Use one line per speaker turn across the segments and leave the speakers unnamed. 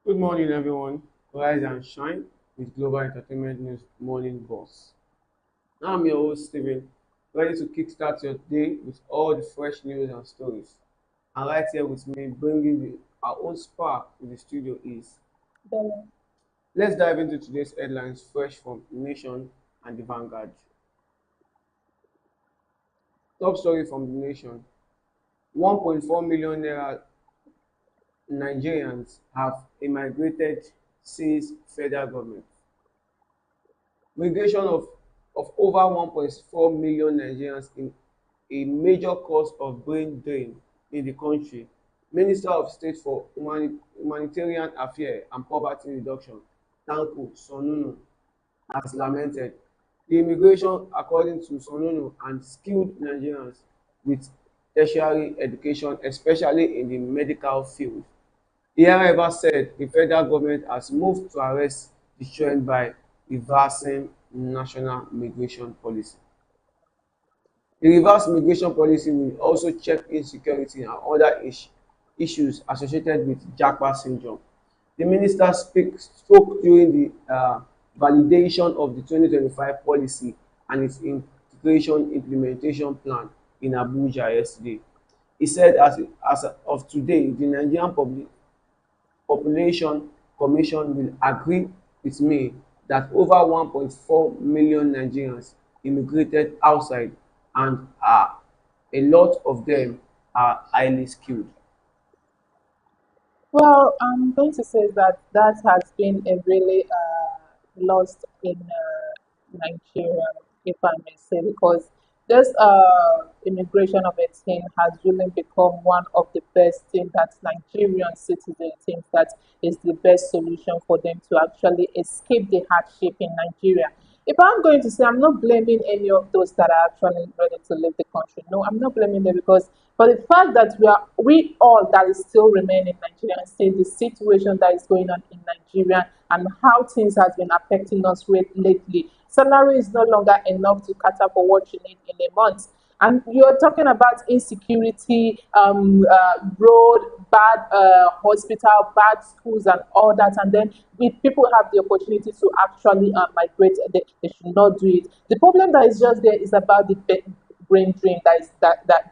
Good morning, everyone. Rise and shine with Global Entertainment News Morning Boss. I'm your host, Steven, ready to kickstart your day with all the fresh news and stories. And right here with me, bringing our own spark to the studio is.
Bella.
Let's dive into today's headlines fresh from the Nation and the Vanguard. Top story from the Nation: 1.4 million Nigerians have immigrated, says federal government. Migration of over 1.4 million Nigerians in a major cause of brain drain in the country, Minister of State for Humanitarian Affairs and Poverty Reduction, Tanko Sonunu, has lamented. The immigration, according to Sonunu, and skilled Nigerians with tertiary education, especially in the medical field. He however said the federal government has moved to arrest the trend by reversing national migration policy. The reverse migration policy will also check insecurity and other issues associated with Japa syndrome. The minister spoke during the validation of the 2025 policy and its integration implementation plan in Abuja yesterday. He said as of today, the Nigerian Population Commission will agree with me that over 1.4 million Nigerians immigrated outside and a lot of them are highly skilled.
Well, I'm going to say that that has been a really lost in Nigeria, if I may say, because this immigration of a thing has really become one of the best things that Nigerian citizens think that is the best solution for them to actually escape the hardship in Nigeria. If I'm going to say, I'm not blaming any of those that are actually ready to leave the country. No, I'm not blaming them because for the fact that we all that is still remain in Nigeria and see the situation that is going on in Nigeria and how things has been affecting us lately. Salary is no longer enough to cater for what you need in a month. And you're talking about insecurity, road, bad hospital, bad schools, and all that. And then if people have the opportunity to actually migrate, they should not do it. The problem that is just there is about the brain drain that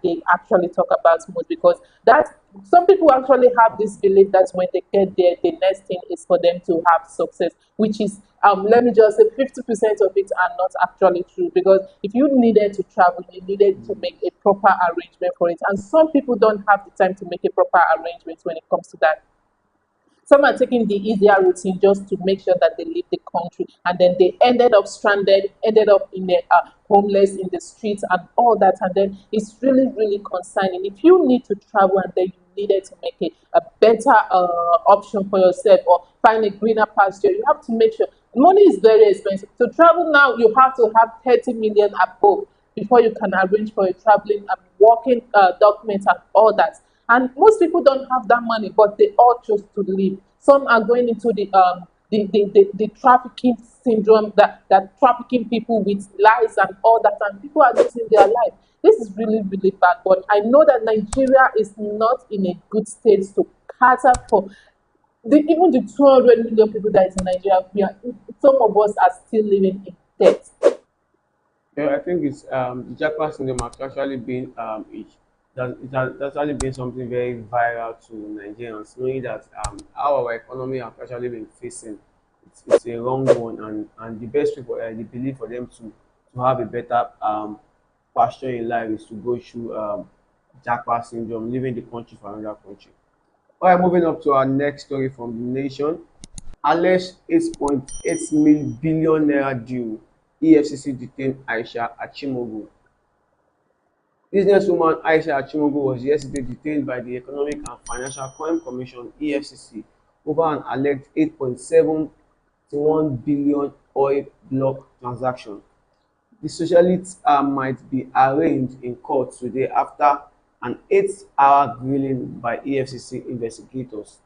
they actually talk about most because that some people actually have this belief that when they get there, the next thing is for them to have success, which is let me just say 50% of it are not actually true because if you needed to travel, you needed to make a proper arrangement for it. And some people don't have the time to make a proper arrangement when it comes to that. Some are taking the easier routine just to make sure that they leave the country, and then they ended up stranded, ended up in the homeless in the streets and all that. And then it's really, really concerning. If you need to travel and then you needed to make a better option for yourself or find a greener pasture, you have to make sure money is very expensive. To travel now, you have to have 30 million above before you can arrange for a traveling and working documents and all that. And most people don't have that money, but they all choose to leave. Some are going into the trafficking syndrome that trafficking people with lies and all that, and people are losing their life. This is really, really bad. But I know that Nigeria is not in a good state to cater for even the 200 million people that is in Nigeria. Some of us are still living in debt.
Yeah, I think it's the Japa syndrome has actually been that's actually been something very viral to Nigerians, knowing that how our economy has actually been facing. It's a wrong one, and the best way for the belief for them to have a better pasture in life is to go through Japa syndrome, leaving the country for another country. All right, moving up to our next story from the Nation. Alleged 8.8 billion naira due. EFCC detained Aisha Achimogu. Businesswoman Aisha Achimogu was yesterday detained by the Economic and Financial Crime Commission (EFCC) over an alleged 8.71 billion oil block transaction. The socialites might be arraigned in court today after an 8-hour grilling by EFCC investigators.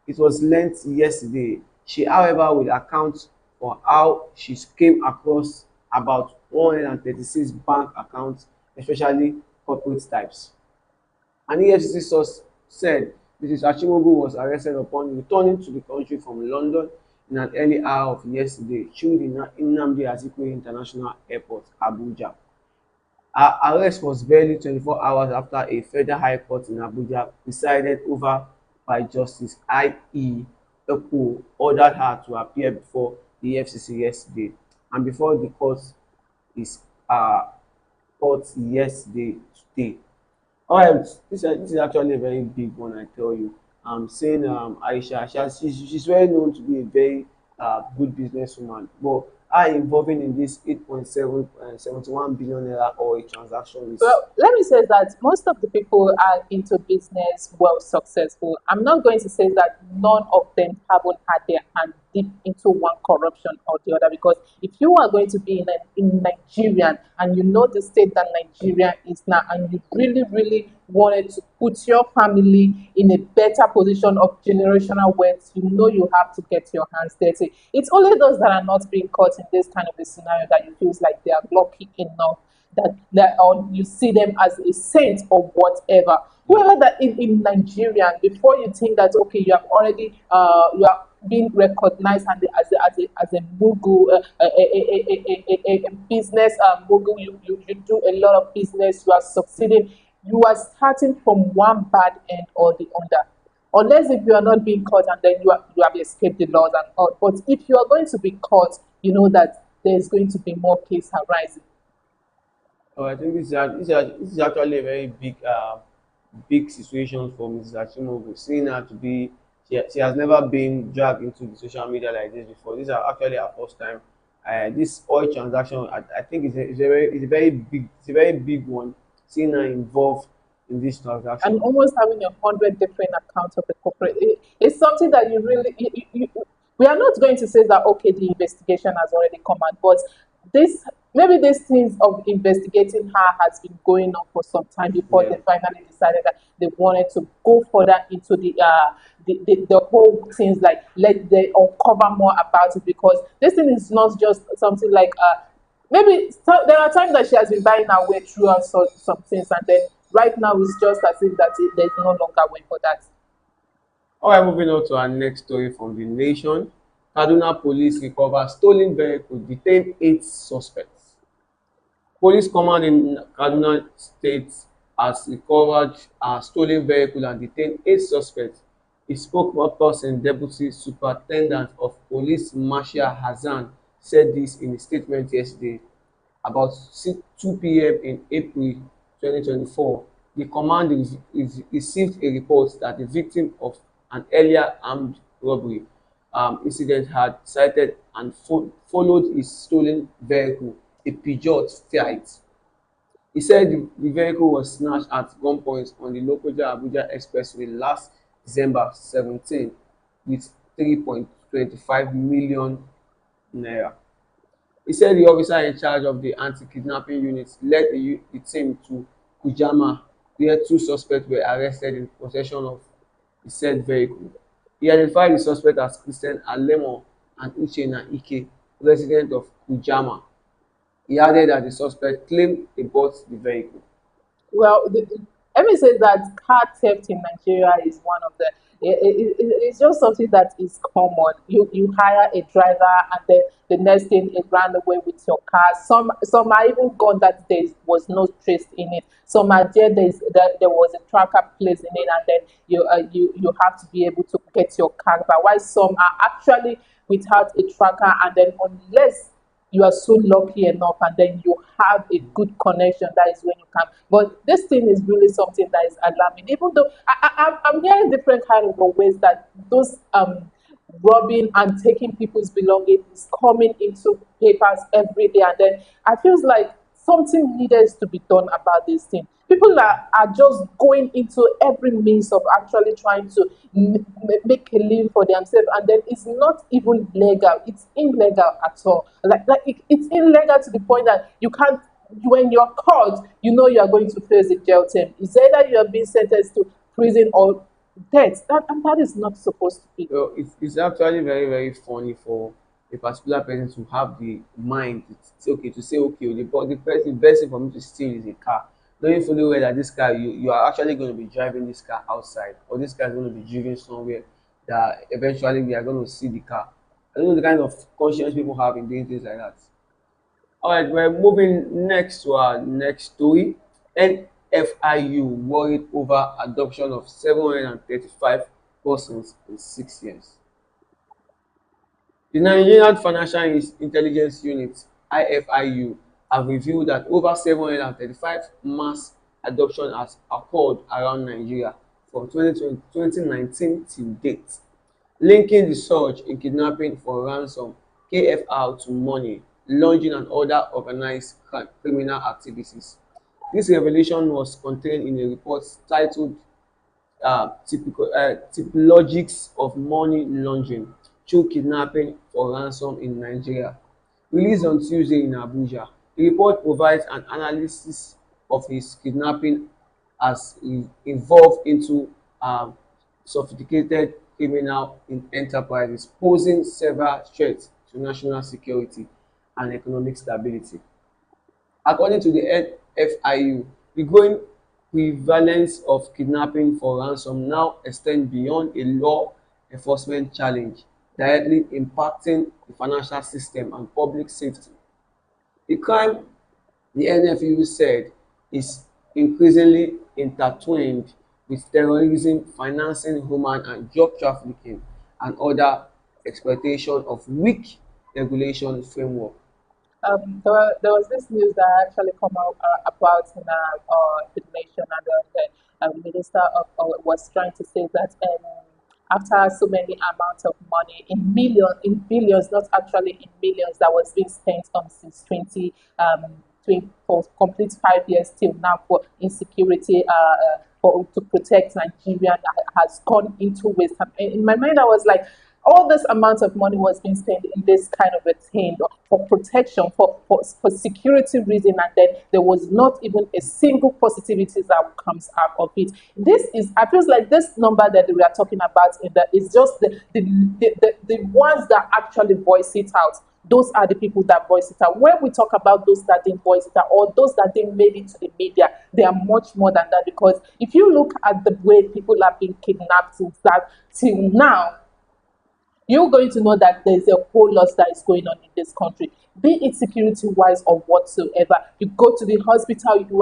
It was learnt yesterday. She, however, will account for how she came across about 136 bank accounts, especially corporate types. An EFCC source said Mrs. Achimogwu was arrested upon returning to the country from London in an early hour of yesterday through the Nnamdi Azikiwe International Airport, Abuja. Her arrest was barely 24 hours after a federal high court in Abuja, presided over by Justice I.E. Ekpo, ordered her to appear before the FCC yesterday, and before the is uh, court yesterday today. Alright, this is actually a very big one, I tell you. I'm saying Aisha, she's well known to be a very good businesswoman, but her involving in this 8.71 billion naira oil transaction is.
Well, let me say that most of the people are into business, well successful. I'm not going to say that none of them haven't had their hand deep into one corruption or the other. Because if you are going to be in Nigeria and you know the state that Nigeria is now, and you really, really wanted to put your family in a better position of generational wealth, you know you have to get your hands dirty. It's only those that are not being caught in this kind of a scenario that you feel like they are lucky enough that or you see them as a saint or whatever. Whoever that in Nigeria, before you think that okay, you have already you are being recognized as a mogul, a business mogul, you do a lot of business, you are succeeding, you are starting from one bad end or the other. Unless if you are not being caught and then you have escaped the laws and all. But if you are going to be caught, you know that there is going to be more case arising.
Oh, I think this is actually a very big situation for Mrs. Achimogwu. Seeing her to be, she has never been dragged into the social media like this before. This is actually her first time. This oil transaction, I think, it's a very big one. Seeing her involved in this
And
transaction.
almost having 100 different accounts of the corporate, it's something that you really we are not going to say that okay, the investigation has already come out, but this maybe these things of investigating her has been going on for some time before
Yeah.
they finally decided that they wanted to go further into the whole things, like let they uncover more about it, because this thing is not just something like maybe there are times that she has been buying her way through and some things, and then right now it's just as if that there's no longer way for that.
All right, moving on to our next story from the nation. Kaduna police recover stolen vehicle, detain 8 suspects. Police command in Kaduna State has recovered a stolen vehicle and detained 8 suspects. A spokesperson, Deputy Superintendent of Police Marshal Hassan, said this in a statement yesterday. About 2 p.m. in April 2024, the command received a report that the victim of an earlier armed robbery incident had sighted and followed his stolen vehicle, a Peugeot Fiat. He said the vehicle was snatched at gunpoint on the Lokoja-Abuja Expressway last December 17 with 3.25 million naira. He said the officer in charge of the anti-kidnapping unit led the team to Kujama, where 2 suspects were arrested in possession of the said vehicle. He identified the suspect as Christian Alemo and Uchenna Ike, resident of Kujama. He added that the suspect claimed they bought the vehicle.
Well, let me say that car theft in Nigeria is one of the. It's just something that is common. You hire a driver and then the next thing it ran away with your car. Some are even gone that there was no trace in it. Some are there. That there was a tracker placed in it, and then you have to be able to get your car back. While some are actually without a tracker, and then unless you are so lucky enough and then you have a good connection, that is when you can. But this thing is really something that is alarming, even though I'm hearing different kind of ways that those robbing and taking people's belongings is coming into papers every day, and then I feel like something needs to be done about this thing. People are just going into every means of actually trying to make a living for themselves, and then it's not even legal, it's illegal at all. It's illegal to the point that you can't, when you're caught, you know you are going to face a jail term. It's either you are being sentenced to prison or death. And that is not supposed to be.
So it's actually very, very funny for a particular person to have the mind to say, okay, the best thing for me to steal is a car. knowing fully well that this car, you are actually going to be driving this car outside, or this car is going to be driven somewhere that eventually we are going to see the car. I don't know the kind of conscience people have in doing things like that. All right, we're moving next to our next story. NFIU worried over adoption of 735 persons in 6 years. The Nigerian Financial Intelligence Unit (IFIU) have revealed that over 735 mass adoption has occurred around Nigeria from 2019 till date, linking the surge in kidnapping for ransom (KFR) to money laundering and other organised criminal activities. This revelation was contained in a report titled Typologies of Money Laundering through Kidnapping for Ransom in Nigeria, released on Tuesday in Abuja. The report provides an analysis of his kidnapping as he evolved into sophisticated criminal enterprises, posing several threats to national security and economic stability. According to the NFIU, the growing prevalence of kidnapping for ransom now extends beyond a law enforcement challenge, directly impacting the financial system and public safety. The crime, the NFU said, is increasingly intertwined with terrorism, financing human and drug trafficking, and other exploitation of weak regulation framework.
There was this news that actually come out about in the nation, and the minister was trying to say that after so many amounts of money in billions, not actually in millions, that was being spent on since 20 for complete 5 years till now for insecurity. For to protect Nigeria that has gone into waste. And in my mind, I was like, all this amount of money was being spent in this kind of a thing for protection, for security reason, and then there was not even a single positivity that comes out of it. This is, I feel like this number that we are talking about in the is just the ones that actually voice it out. Those are the people that voice it out. When we talk about those that didn't voice it out or those that didn't make it to the media, they are much more than that, because if you look at the way people have been kidnapped since that till now, you're going to know that there's a whole lot that is going on in this country, be it security wise or whatsoever. You go to the hospital, you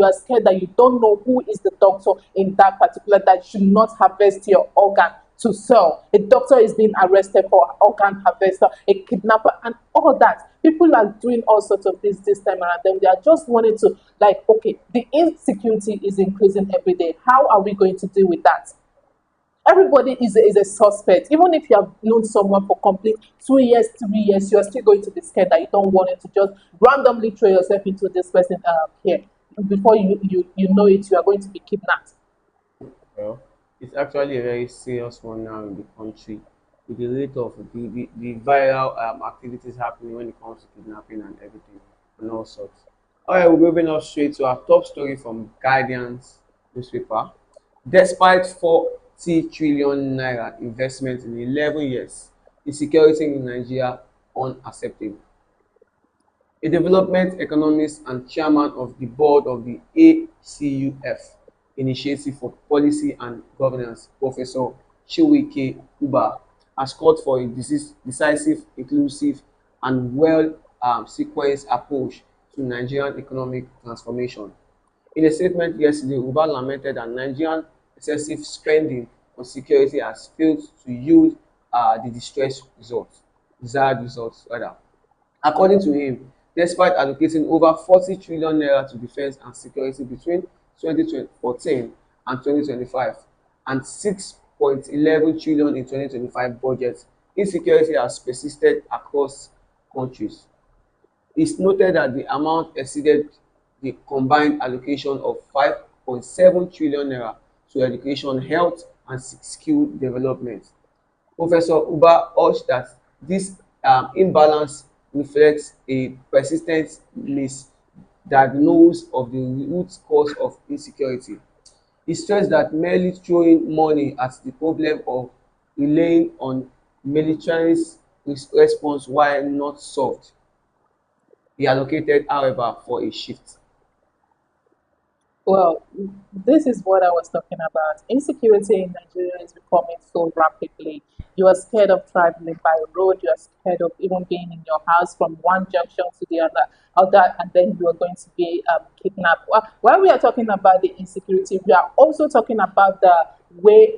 are scared that you don't know who is the doctor in that particular, that should not harvest your organ to sell. A doctor is being arrested for organ harvester, a kidnapper, and all that. People are doing all sorts of this time around them. They are just wanting to, like, okay, the insecurity is increasing every day. How are we going to deal with that? Everybody is a suspect. Even if you have known someone for complete 2 years, 3 years, you are still going to be scared that you don't want it to just randomly throw yourself into this person here. Before you know it, you are going to be kidnapped.
Well, it's actually a very serious one now in the country with the rate of the viral activities happening when it comes to kidnapping and everything and all sorts. All right, we're moving up straight to our top story from Guardian's newspaper. Despite 40 trillion naira investment in 11 years, insecurity in Nigeria unacceptable. A development economist and chairman of the board of the ACUF Initiative for Policy and Governance, Professor Chiwike Uba, has called for a decisive, inclusive, and well sequenced approach to Nigerian economic transformation. In a statement yesterday, Uba lamented that Nigerian excessive spending on security has failed to yield the desired results rather. According to him, despite allocating over 40 trillion naira to defence and security between 2014 and 2025 and 6.11 trillion in 2025 budget, insecurity has persisted across countries. It's noted that the amount exceeded the combined allocation of 5.7 trillion naira to education, health, and skill development. Professor Uba urged that this imbalance reflects a persistent misdiagnosis of the root cause of insecurity. He stressed that merely throwing money at the problem or relying on military's response while not solved. He advocated, however, for a shift.
Well, this is what I was talking about. Insecurity in Nigeria is becoming so rapidly. You are scared of traveling by road. You are scared of even being in your house from one junction to the other, and then you are going to be kidnapped. While we are talking about the insecurity, we are also talking about the way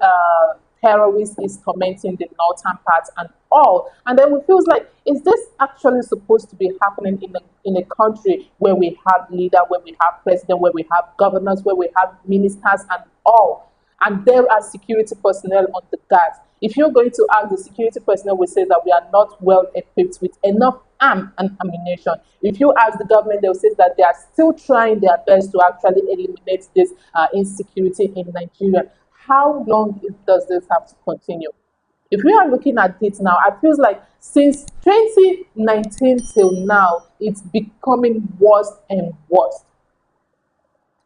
terrorists is commenting the northern parts and all. And then we feels like, is this actually supposed to be happening in a country where we have leader, where we have president, where we have governors, where we have ministers and all? And there are security personnel on the guards. If you're going to ask the security personnel, will say that we are not well equipped with enough arm and ammunition. If you ask the government, they'll say that they are still trying their best to actually eliminate this insecurity in Nigeria. How long does this have to continue? If we are looking at it now, I feel like since 2019 till now, it's becoming worse and worse.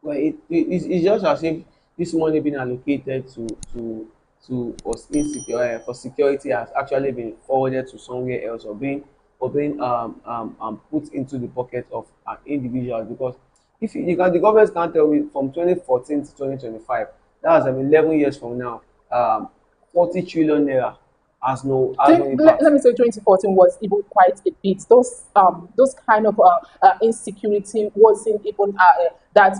Well, it's just as if this money being allocated to us insecure for security has actually been forwarded to somewhere else, or being put into the pocket of an individual. Because if the government can't tell me from 2014 to 2025, that's 11 years from now, 40 trillion naira has no impact.
Let me say 2014 was even quite a bit. Those kind of insecurity wasn't even that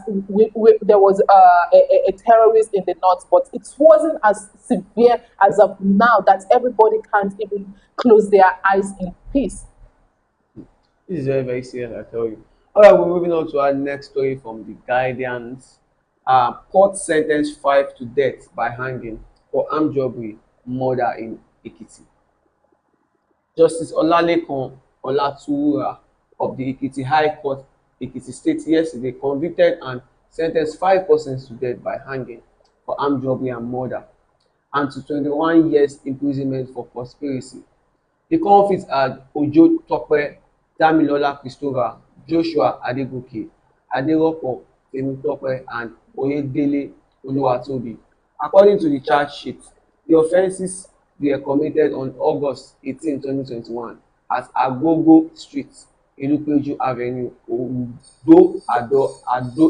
there was a terrorist in the north, but it wasn't as severe as of now that everybody can't even close their eyes in peace.
This is very, very serious, I tell you. All right, we're moving on to our next story from the Guardians. Court sentenced five to death by hanging for armed robbery murder in Ekiti. Justice Olalekan Olatuwura of the Ekiti High Court, Ekiti State, yesterday convicted and sentenced five persons to death by hanging for armed robbery and murder, and to 21 years imprisonment for conspiracy. The convicts are Ojo Tope, Damilola Christopher, Joshua Adegoke, Aderopo Temitope, and Oyedele Oluwatobi. According to the charge sheet, the offences were committed on August 18, 2021 at Agogo Street, Ilupeju Avenue, Ado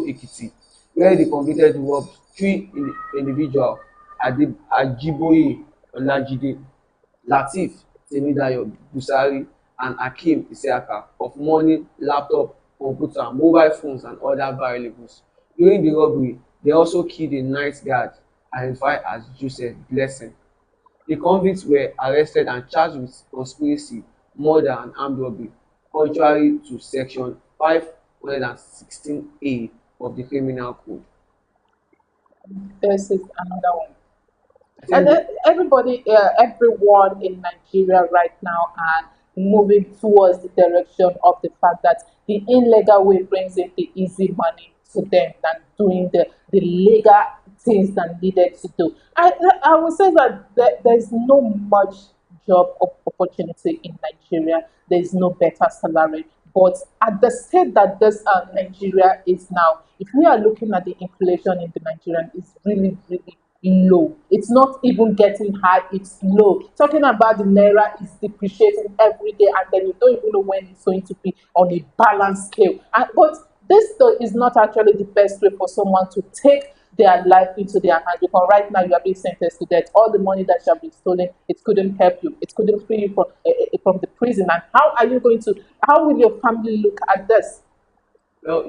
Ekiti, where the convicted robbed three individuals: Ajiboye Olajide, Lateef Temidayo Busari, and Hakeem Isiaka of money, laptop, computer, mobile phones, and other valuables. During the robbery, they also killed a night guard identified as Joseph Blessing. The convicts were arrested and charged with conspiracy, murder, and armed robbery, contrary to Section 516A of the Criminal Code.
This is another one.
I
And
think
everyone in Nigeria right now are moving towards the direction of the fact that the illegal way brings in the easy money to them than doing the legal things that needed to do. I would say that there's no much opportunity in Nigeria. There's no better salary. But at the state that this Nigeria is now, if we are looking at the inflation in the Nigerian, it's really, really low. It's not even getting high, it's low. Talking about the naira is depreciating every day, and then you don't even know when it's going to be on a balanced scale. But this though is not actually the best way for someone to take their life into their hands, because right now you are being sentenced to death. All the money that shall be stolen, it couldn't help you, it couldn't free you from the prison. And how are you going to, how will your family look at this?
well,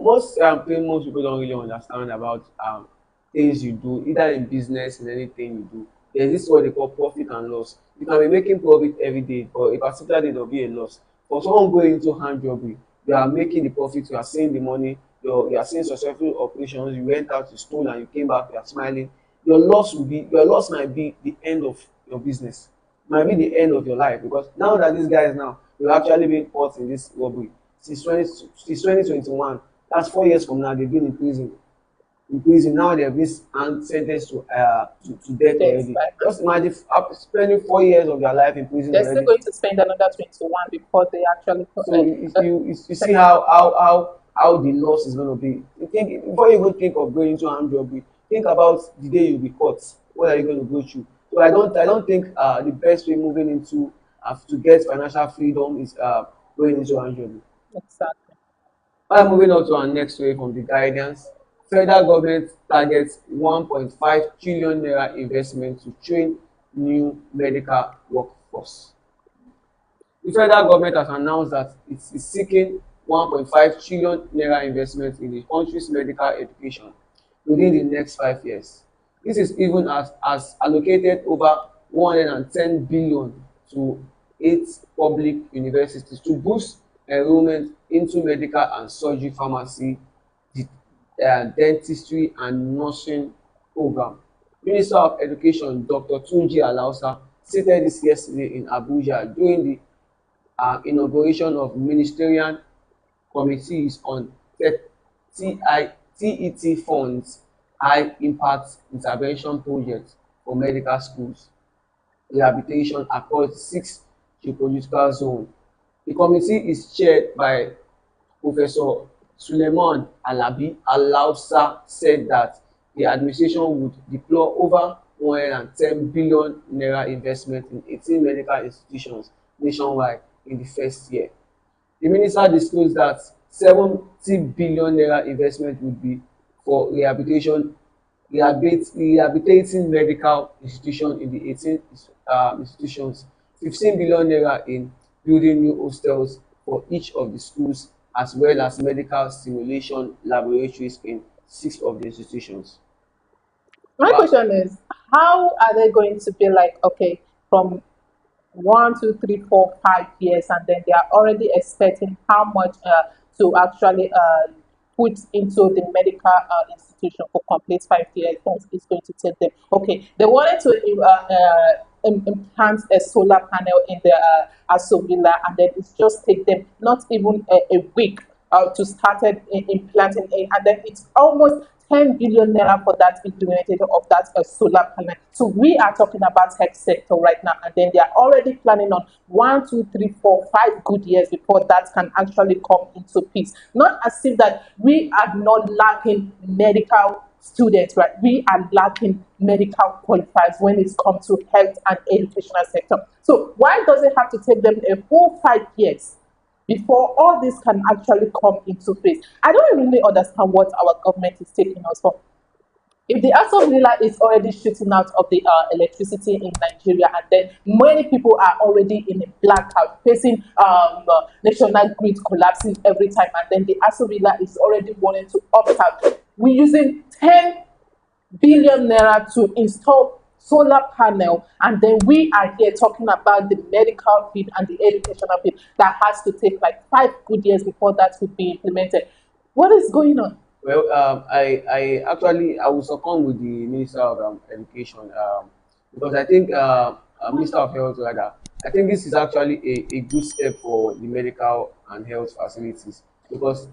most thing most people don't really understand about things you do, either in business, in anything you do. There's this what they call profit and loss. You can be making profit every day, but a particular day there'll be a loss. For someone going into hand robbery, you are making the profit, you are seeing the money, you are seeing successful operations, you went out, you stole, and you came back, you are smiling. Your loss might be the end of your business, might be the end of your life, because now that these guys now they've actually been caught in this robbery since 2021. That's 4 years from now. They've been in prison. In prison now, they have been sentenced to death
Death,
already.
right?
Just imagine after spending 4 years of their life in prison
They're still
already.
going to spend another 21 before they actually
So you see
settle down.
how the loss is going to be. You think before you even think of going into armed robbery, think about the day you'll be caught. What are you going to go through? So I don't think the best way moving into to get financial freedom is going into armed robbery.
Exactly.
Alright, moving on to our next story from the Guardians. Federal government targets 1.5 trillion naira investment to train new medical workforce. The federal government has announced that it is seeking 1.5 trillion naira investment in the country's medical education within the next 5 years. This is even as allocated over 110 billion to 8 public universities to boost enrollment into medical and surgery, pharmacy, dentistry and nursing program. Minister of Education Dr. Tunji Alausa stated this yesterday in Abuja during the inauguration of ministerial committees on TET funds high impact intervention projects for medical schools rehabilitation across 6 geopolitical zones. The committee is chaired by Professor Suleiman Alabi. Alausa said that the administration would deploy over 110 billion naira investment in 18 medical institutions nationwide in the first year. The minister disclosed that 70 billion naira investment would be for rehabilitating medical institutions in the 18 institutions, 15 billion naira in building new hostels for each of the schools, as well as medical simulation laboratories in 6 of the institutions.
My
Wow.
question is, how are they going to be like, okay, from 1, 2, 3, 4, 5 years, and then they are already expecting how much to actually put into the medical institution for complete 5 years that is going to take them. Okay, they wanted to implant a solar panel in the Asobila, and then it's just take them not even a week to start implanting it, and then it's almost 10 billion naira for that implementation of that solar panel. So we are talking about tech sector right now, and then they are already planning on 1, 2, 3, 4, 5 good years before that can actually come into peace. Not as if that we are not lacking medical students, right? We are lacking medical qualifiers when it comes to health and educational sector. So why does it have to take them a full 5 years before all this can actually come into place? I don't really understand what our government is taking us for. If the Aso Villa is already shooting out of the electricity in Nigeria, and then many people are already in a blackout, facing national grid collapsing every time, and then the Aso Villa is already wanting to opt out. We're using 10 billion naira to install solar panel, and then we are here talking about the medical field and the educational field that has to take like 5 good years before that could be implemented. What is going on?
Well, I will succumb with the Minister of Education because I think Minister of Health rather. I think this is actually a good step for the medical and health facilities because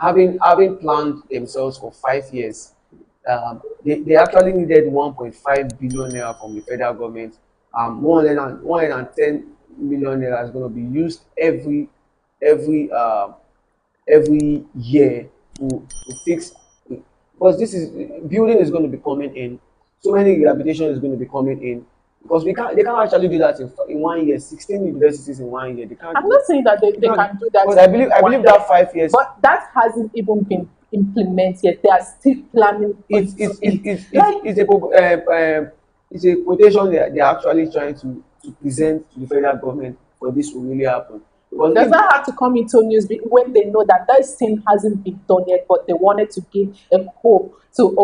having planned themselves for 5 years, they actually needed 1.5 billion naira from the federal government. 110 million naira is going to be used every every year to fix because this is building is going to be coming in, so many rehabilitation is going to be coming in because they can't actually do that in 1 year. 16 universities in 1 year, they can't
I'm
do
not
that.
saying that
They
they
can't,
can do that
because
in
I
one
believe
year,
that 5 years
but that hasn't even been implemented yet. They are still planning
it's
into
it's
it.
it's it's
Like,
it's a quotation they're actually trying to present to the federal government for this to really happen because
does
if
that have to come into news when they know that that thing hasn't been done yet, but they wanted to give a hope to,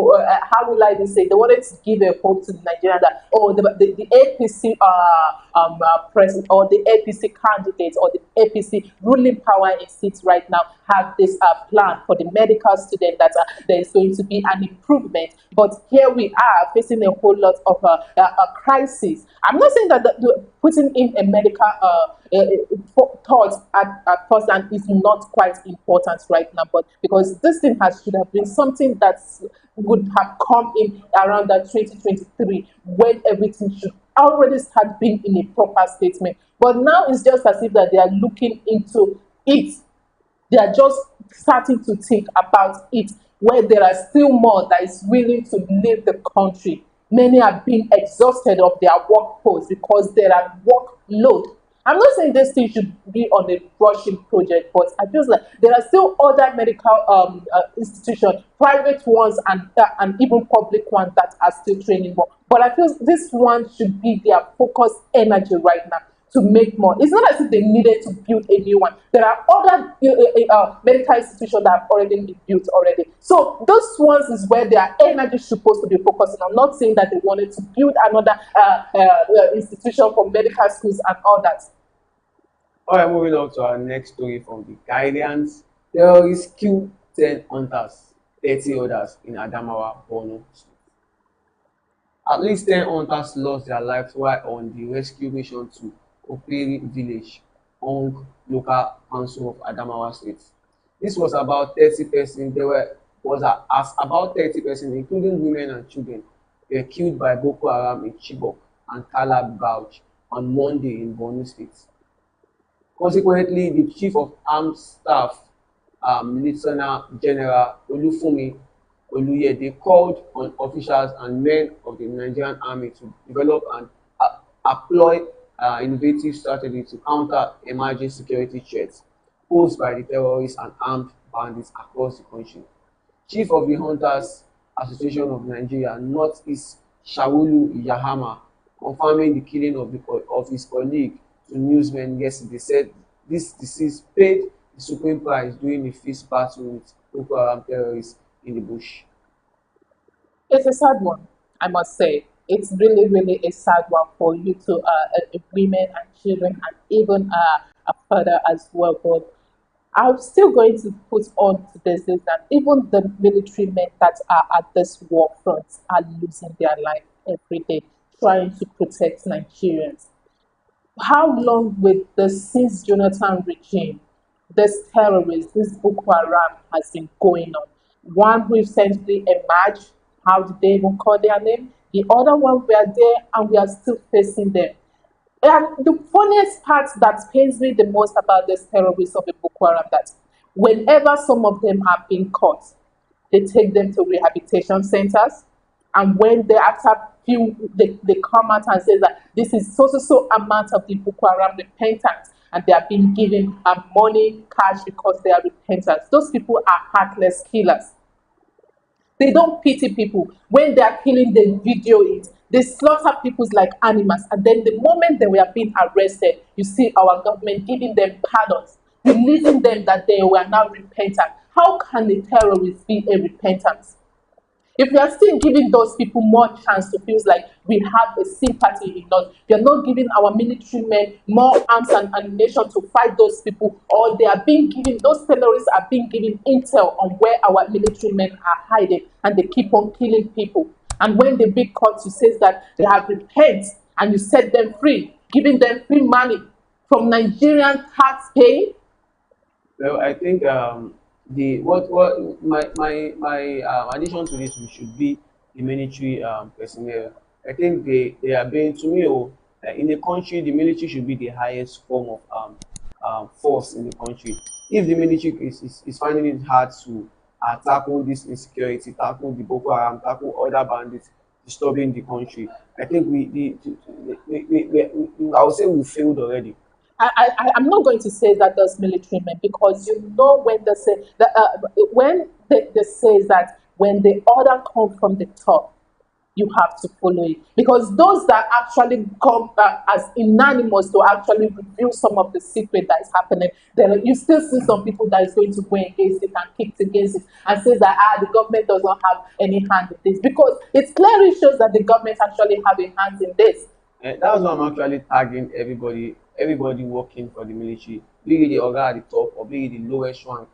how will I even say, they wanted to give a hope to the Nigerian that, oh, the APC president or the APC candidates or the APC ruling power in seats right now have this plan for the medical student that there is going to be an improvement. But here we are facing a whole lot of a crisis. I'm not saying that putting in a medical thoughts at first and is not quite important right now, but because this thing should have been something that would have come in around that 2023 when everything should already start being in a proper statement. But now it's just as if that they are looking into it, they are just starting to think about it, where there are still more that is willing to leave the country. Many are being exhausted of their work posts because there are workload. I'm not saying this thing should be on a rushing project, but I feel like there are still other medical institutions, private ones and even public ones that are still training more. But I feel this one should be their focus energy right now to make more. It's not as if they needed to build a new one. There are other medical institutions that have already been built already. So those ones is where their energy is supposed to be focusing. I'm not saying that they wanted to build another institution for medical schools and all that.
All right, moving on to our next story from the Guardians. Terrorists kill 10 hunters, 30 others in Adamawa, Borno State. At least 10 hunters lost their lives while on the rescue mission to Operi village, Ong local council of Adamawa State. This was about 30 persons. There were was a, as about 30 persons, including women and children, were killed by Boko Haram in Chibok and Kalab Gauch on Monday in Borno State. Consequently, the Chief of Armed Staff, Lieutenant General Olufumi Oluyede, called on officials and men of the Nigerian Army to develop and employ innovative strategies to counter emerging security threats posed by the terrorists and armed bandits across the country. Chief of the Hunters Association of Nigeria, Northeast Shawulu Yahama, confirming the killing of his colleague to newsmen yesterday, said this deceased paid the supreme price during a fierce battle with Boko Haram terrorists in the bush.
It's a sad one, I must say. It's really, really a sad one for you to women and children and even a father as well. But I'm still going to put on to this is that even the military men that are at this war front are losing their life every day trying to protect Nigerians. How long with the since Jonathan regime, this terrorist, this Boko Haram has been going on? One recently emerged, how did they even call their name? The other one we are there and we are still facing them. And the funniest part that pains me the most about this terrorists of the Boko Haram that whenever some of them have been caught, they take them to rehabilitation centers. And when they after few they come out and say that this is so amount of the Boko Haram repentance and they are being given money, cash because they are repentance. Those people are heartless killers. They don't pity people. When they are killing, they video it. They slaughter people like animals. And then the moment they were being arrested, you see our government giving them pardons, releasing them that they were now repentant. How can a terrorist be a repentant? If we are still giving those people more chance to feel like we have a sympathy in us, we are not giving our military men more arms and ammunition to fight those people, or they are being given, those terrorists are being given intel on where our military men are hiding, and they keep on killing people. And when the big court says that they have repent and you set them free, giving them free money from Nigerian taxpayer.
Well, I think the what my addition to this should be the military personnel. I think they are being to me. Oh, in a country, the military should be the highest form of force in the country. If the military is finding it hard to tackle this insecurity, tackle the Boko Haram, tackle other bandits disturbing the country, I think I would say we failed already.
I'm not going to say that those military men because you know when they say that when they say that when the order comes from the top, you have to follow it because those that actually come as unanimous to actually reveal some of the secret that is happening, then you still see some people that is going to go against it and kick against it and says that the government does not have any hand in this because it clearly shows that the government actually have a hand in this.
That's why I'm actually tagging everybody working for the military, be it the organ at the top or be it the lowest rank.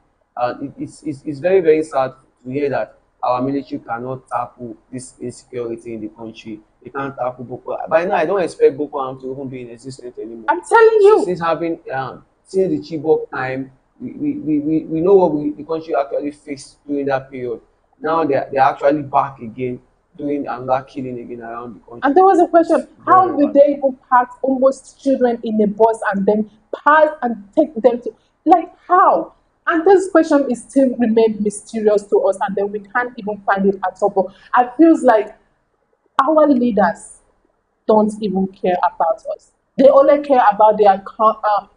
It's very, very sad to hear that our military cannot tackle this insecurity in the country. They can't tackle Boko Haram. By now, I don't expect Boko Haram to even be in existence anymore.
I'm telling you.
Since the Chibok time, we know what the country actually faced during that period. Now they're actually back again doing another killing again around the country.
And there was a question,
Very,
how
very
will
bad.
they even pack almost children in a bus and then pass and take them to, like how? And this question is still remain mysterious to us and then we can't even find it at all. But I feels like our leaders don't even care about us. They only care about their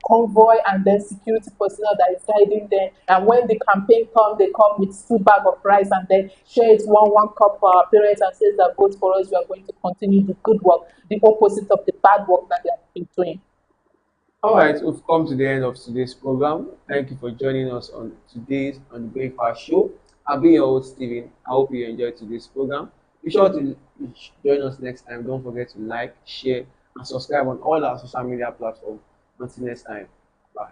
convoy and then security personnel that is guiding them. And when the campaign comes, they come with 2 bags of rice and then share it one cup for our parents and says that vote for us. We are going to continue the good work, the opposite of the bad work that they have been doing.
All right, we've come to the end of today's program. Thank you for joining us on today's On the Breakfast Show. I've been your host, Steven. I hope you enjoyed today's program. Be sure to join us next time. Don't forget to like, share, and subscribe on all our social media platforms. Until next time, bye.